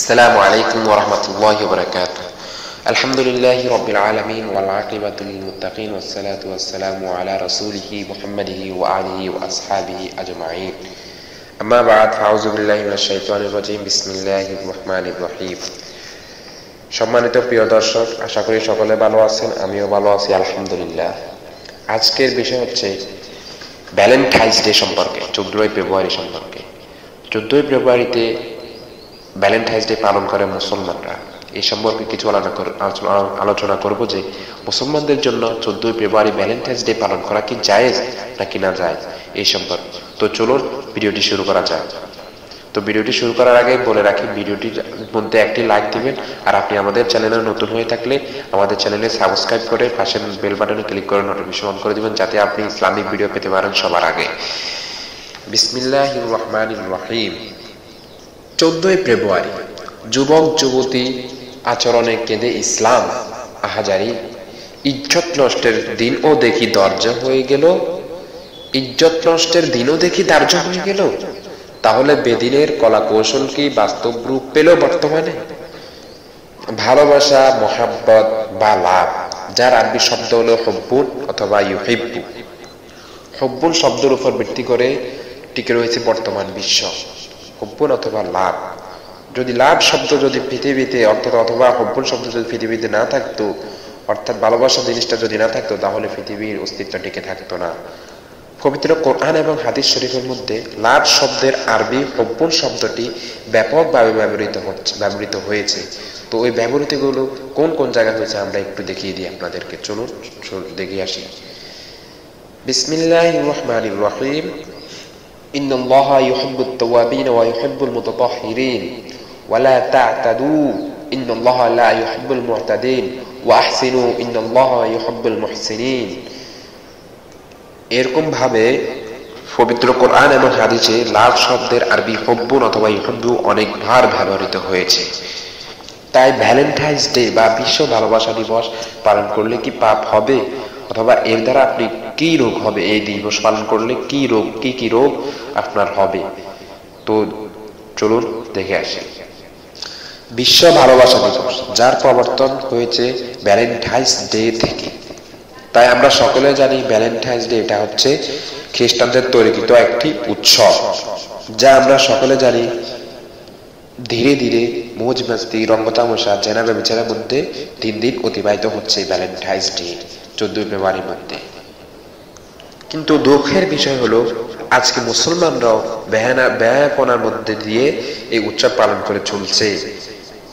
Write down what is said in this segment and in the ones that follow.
السلام عليكم ورحمة الله وبركاته. الحمد لله رب العالمين والعاقبة للمتقين والصلاة والسلام على رسوله محمده وآله وأصحابه أجمعين. أما بعد فأعوذ بالله من الشيطان الرجيم. بسم الله الرحمن الرحيم. সম্মানিত প্রিয় দর্শক, আশা করি সকলে ভালো আছেন, আমিও ভালো আছি আলহামদুলিল্লাহ। আজকের বিষয় হচ্ছে ভ্যালেন্টাইন্স ডে সম্পর্কে, 14 ফেব্রুয়ারি সম্পর্কে। 14 ফেব্রুয়ারিতে ভ্যালেন্টাইন্স ডে পালন করে মুসলমানরা। এই সম্পর্কে কিছু আলোচনা করব যে মুসলমানদের জন্য 14 ফেব্রুয়ারি ভ্যালেন্টাইন্স ডে পালন করা কি জায়েজ নাকি না জায়েজ এই সম্পর্কে। তো চলুন ভিডিওটি শুরু করা যাক। তো ভিডিওটি শুরু করার আগে বলে রাখি, ভিডিওটির মধ্যে একটি লাইক দিবেন, আর আপনি আমাদের চ্যানেলে নতুন হয়ে থাকলে আমাদের চ্যানেলে সাবস্ক্রাইব করে পাশের বেল বাটনে ক্লিক করে নোটিফিকেশন অন করে দিবেন, যাতে আপনি ইসলামিক ভিডিও পেতে পারেন সবার আগে। বিসমিল্লাহির রহমানির রহিম। 14 ফেব্রুয়ারি যুবক যুবতী আচরণে কেঁদে ইসলাম আহাজারি। ইজ্জত নষ্টের দিনও দেখি দরজা হয়ে গেল, ইজ্জত নষ্টের দিনও দেখি দার্য হয়ে গেল। তাহলে বেদিনের কলা কৌশল কি বাস্তব রূপ পেল বর্তমানে? ভালোবাসা, মোহাব্বত বা লাভ, যার আরবি শব্দ হলো হুব্বুন অথবা ইউহিব্বু। হুব্বুন শব্দের উপর ভিত্তি করে টিকে রয়েছে বর্তমান বিশ্ব। হুব্বুন অথবা লাভ, যদি লাভ শব্দ যদি পৃথিবীতে অথবা হুব্বুন শব্দ যদি পৃথিবীতে না থাকতো, অর্থাৎ ভালোবাসা জিনিসটা যদি না থাকতো, তাহলে পৃথিবীর অস্তিত্ব টিকে থাকতো না। পবিত্র কোরআন এবং হাদিস শরীফের মধ্যে লাভ শব্দের আরবি হুব্বুন শব্দটি ব্যাপকভাবে ব্যবহৃত হয়েছে। তো ওই ব্যবহৃতগুলো কোন কোন জায়গায় হয়েছে আমরা একটু দেখিয়ে দিই আপনাদেরকে। চলুন দেখে আসি। বিসমিল্লাহির রহমানির রহিম। ইন্নাল্লাহা ইউহিব্বুত তাওয়াবিন ওয়া ইউহিব্বুল মুতাতাহহিরিন ওয়া লা তা'তাদু ইন্নাল্লাহা লা ইউহিব্বুল মু'তাদিন ওয়া আহসিনু ইন্নাল্লাহা ইউহিব্বুল মুহসিনিন। এরকম ভাবে পবিত্র কোরআন এবং হাদিসে লাভ শব্দের আরবি হুব্বুন অথবা ইউহিব্বু অনেকবার ব্যবহৃত হয়েছে। তাই ভ্যালেন্টাইন্স ডে বা বিশ্ব ভালোবাসা দিবস পালন করলে কি পাপ হবে, অথবা এর দ্বারা আপনি কি রোগ হবে, এই দিবস পালন করলে কি রোগ আপনার হবে? তো চলুন দেখে আসি। বিশ্ব ভালোবাসা দিবস, যার প্রবর্তন হয়েছে ভ্যালেন্টাইন্স ডে থেকে। তাই আমরা সকলে জানি ভ্যালেন্টাইন্স ডে এটা হচ্ছে খ্রিস্টানদের তৈরিকৃত একটি উৎসব, যা আমরা সকলে জানি ধীরে ধীরে মৌজ মাস্তি, রঙ্গতামশা, জেনা ব্যভিচারের মধ্যে দিন দিন অতিবাহিত হচ্ছে ভ্যালেন্টাইন্স ডে 14 ফেব্রুয়ারির মধ্যে। কিন্তু দুঃখের বিষয় হলো আজকে মুসলমানরাও ব্যয়াপনার মধ্যে দিয়ে এই উৎসব পালন করে চলছে।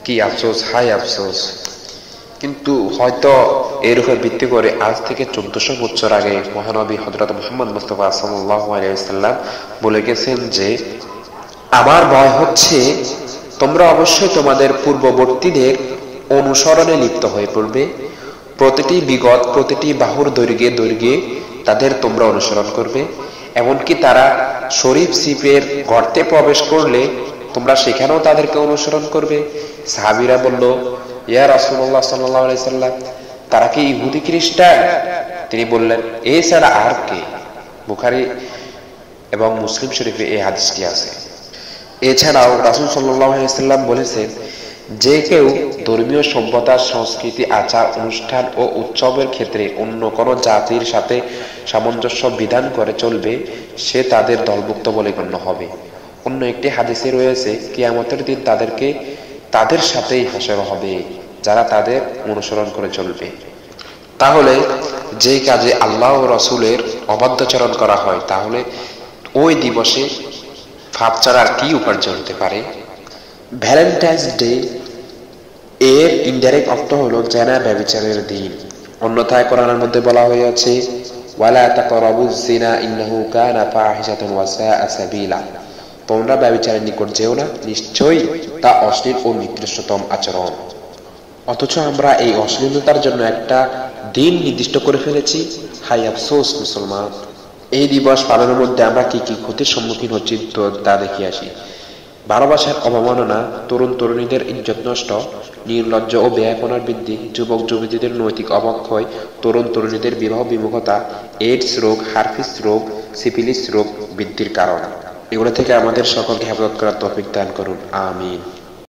কি আফসোস, হাই আফসোস। কিন্তু হয়তো এর উপর ভিত্তি করে আজ থেকে 1400 বছর আগে মহানবী হযরত মুহাম্মদ মুস্তাফা সাল্লাল্লাহু আলাইহি ওয়াসাল্লাম বলে গেছেন যে, আমার ভয় হচ্ছে তোমরা অবশ্যই তোমাদের পূর্ববর্তীদের অনুসরণে লিপ্ত হয়ে পড়বে। প্রতিটি বাহুর দৈর্ঘ্যে তাদের তোমরা অনুসরণ করবে। এমনকি তারা শরীফ সিপের গর্তে প্রবেশ করলে তোমরা সেখানেও তাদেরকে অনুসরণ করবে। সাহাবীরা বলল, ইয়া রাসূলুল্লাহ সাল্লাল্লাহু আলাইহি সাল্লাম, তারা কি ইহুদি খ্রিস্টান? তিনি বললেন, এছাড়া আর কে? বুখারী এবং মুসলিম শরীফে এই হাদিসটি আছে। এছাড়াও রাসূল সাল্লাল্লাহু আলাইহি সাল্লাম বলেছেন, যে কেউ ধর্মীয় সভ্যতা, সংস্কৃতি, আচার অনুষ্ঠান ও উৎসবের ক্ষেত্রে অন্য কোনো জাতির সাথে সামঞ্জস্য বিধান করে চলবে, সে তাদের দলভুক্ত বলে গণ্য হবে। অন্য একটি হাদিসে রয়েছে, কিয়ামতের দিন তাদের সাথেই হাসর হবে যারা তাদের অনুসরণ করে চলবে। তাহলে যে কাজে আল্লাহ ও রাসূলের অবাধ্যচরণ করা হয়, তাহলে ওই দিবসে পাপ ছাড়া আর কি উপার্জন হতে পারে? ভ্যালেন্টাইন্স ডে এর ইনডাইরেক্ট অর্থ হলো জেনা ব্যভিচারের দিন। অন্যথায় কোরআনের মধ্যে বলা হয়েছে, ওয়ালা তাকরাবুজ জিনা ইন্নাহু কানা ফাহিশাতান ওয়া সাআ সাবিলা। তোমরা ব্যভিচারের নিকট যেও না, নিশ্চয়ই তা অশ্লীল ও নিকৃষ্টতম আচরণ। অথচ আমরা এই অশ্লীলতার জন্য একটা দিন নির্দিষ্ট করে ফেলেছি। হাই আফসোস মুসলমান। এই দিবস পালনের মধ্যে আমরা কি কি ক্ষতির সম্মুখীন হচ্ছি তা দেখে আসি। ভালোবাসার অবমাননা, তরুণ তরুণীদের ইজ্জত নষ্ট, নির্লজ্জ ও ব্যয়াপনার বৃদ্ধি, যুবক যুবতীদের নৈতিক অবক্ষয়, তরুণ তরুণীদের বিবাহ বিমুখতা, এইডস রোগ, হার্পিস রোগ, সিফিলিস রোগ বৃদ্ধির কারণ। এগুলো থেকে আমাদের সকলকে হেফাজত করার তৌফিক দান করুন, আমিন।